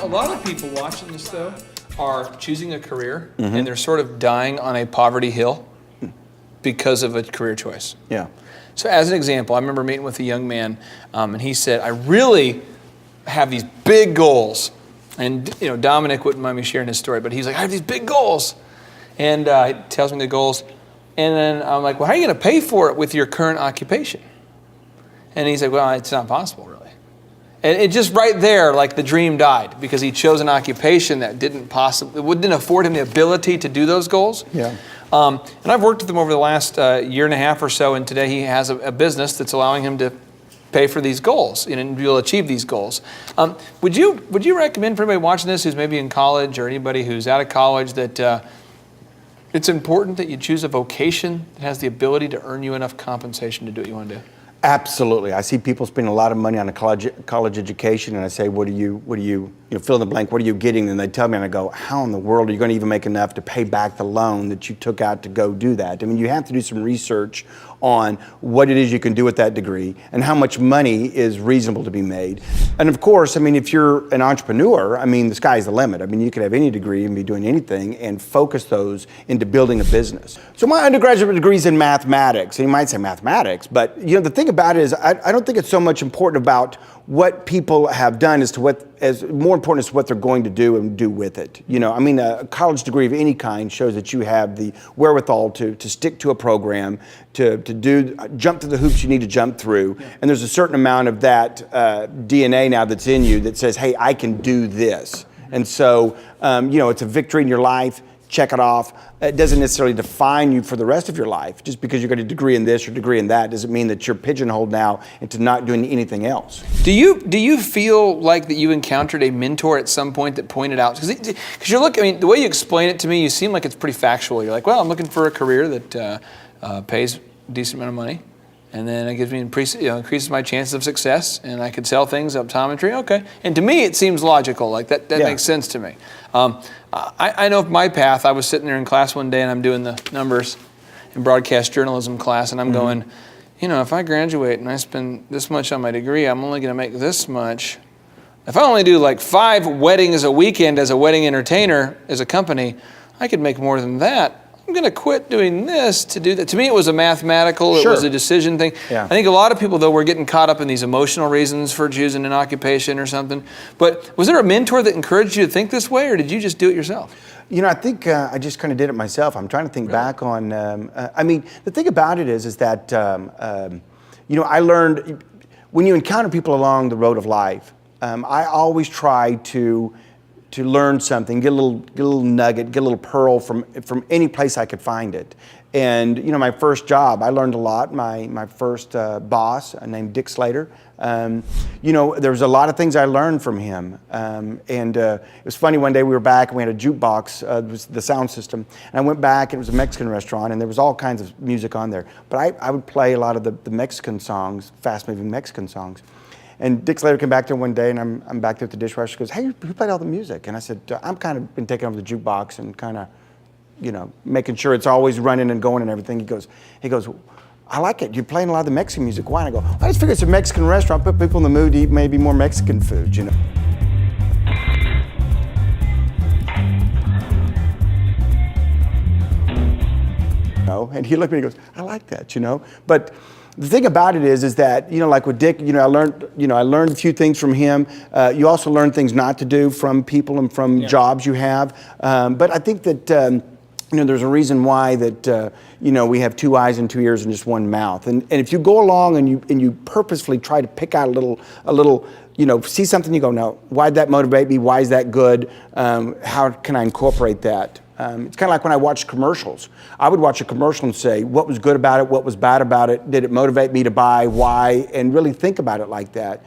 A lot of people watching this, though, are choosing a career, and they're sort of dying on a poverty hill because of a career choice. Yeah. So as an example, I remember meeting with a young man, and he said, I really have these big goals. And Dominic wouldn't mind me sharing his story, but he's like, I have these big goals. And he tells me the goals. And then I'm like, well, how are you going to pay for it with your current occupation? And he's like, well, it's not possible, really. And it just right there, like the dream died, because he chose an occupation that didn't afford him the ability to do those goals. Yeah. And I've worked with him over the last year and a half or so, and today he has a business that's allowing him to pay for these goals and be able to achieve these goals. Would you recommend for anybody watching this who's maybe in college or anybody who's out of college that it's important that you choose a vocation that has the ability to earn you enough compensation to do what you want to do? Absolutely. I see people spending a lot of money on a college education, and I say, what do you fill in the blank, what are you getting? And they tell me, and I go, how in the world are you going to even make enough to pay back the loan that you took out to go do that? I mean, you have to do some research on what it is you can do with that degree and how much money is reasonable to be made. And of course, I mean, if you're an entrepreneur, I mean, the sky's the limit. I mean, you could have any degree and be doing anything and focus those into building a business. So my undergraduate degree is in mathematics, and you might say mathematics, but the thing about it is I don't think it's so much important about what people have done as more important as what they're going to do and do with it. I mean, a college degree of any kind shows that you have the wherewithal to stick to a program, to jump through the hoops you need to jump through. Yeah. And there's a certain amount of that DNA now that's in you that says, hey, I can do this. And so, it's a victory in your life. Check it off. It doesn't necessarily define you for the rest of your life. Just because you got a degree in this or degree in that doesn't mean that you're pigeonholed now into not doing anything else. Do you feel like that you encountered a mentor at some point that pointed out, because you're looking, I mean, the way you explain it to me, you seem like it's pretty factual. You're like, well, I'm looking for a career that pays a decent amount of money, and then it gives me increases my chances of success, and I could sell things, optometry, okay. And to me, it seems logical. Like that makes sense to me. I know my path. I was sitting there in class one day, and I'm doing the numbers in broadcast journalism class, and I'm going, if I graduate and I spend this much on my degree, I'm only going to make this much. If I only do like 5 weddings a weekend as a wedding entertainer as a company, I could make more than that. I'm going to quit doing this to do that. To me, it was a mathematical, It was a decision thing. Yeah. I think a lot of people, though, were getting caught up in these emotional reasons for choosing an occupation or something. But was there a mentor that encouraged you to think this way, or did you just do it yourself? I think I just kind of did it myself. I'm trying to think back on, I mean, the thing about it is that, I learned, when you encounter people along the road of life, I always try to learn something, get a little nugget, get a little pearl from any place I could find it. And my first job, I learned a lot. My first boss, named Dick Slater, there was a lot of things I learned from him. And it was funny, one day we were back and we had a jukebox, it was the sound system. And I went back and it was a Mexican restaurant and there was all kinds of music on there. But I would play a lot of the Mexican songs, fast-moving Mexican songs. And Dick Slater came back there one day, and I'm back there at the dishwasher. He goes, hey, who played all the music? And I said, I'm kind of been taking over the jukebox and kind of, making sure it's always running and going and everything. He goes, I like it. You're playing a lot of the Mexican music. Why? And I go, I just figure it's a Mexican restaurant, put people in the mood to eat maybe more Mexican food, And he looked at me and goes, I like that, But the thing about it is that, like with Dick, I learned a few things from him. You also learn things not to do from people and from jobs you have. But I think that, there's a reason why that, we have 2 eyes and 2 ears and just 1 mouth. And if you go along and you purposefully try to pick out a little, see something, you go, no, why'd that motivate me? Why is that good? How can I incorporate that? It's kind of like when I watch commercials. I would watch a commercial and say, what was good about it? What was bad about it? Did it motivate me to buy? Why? And really think about it like that.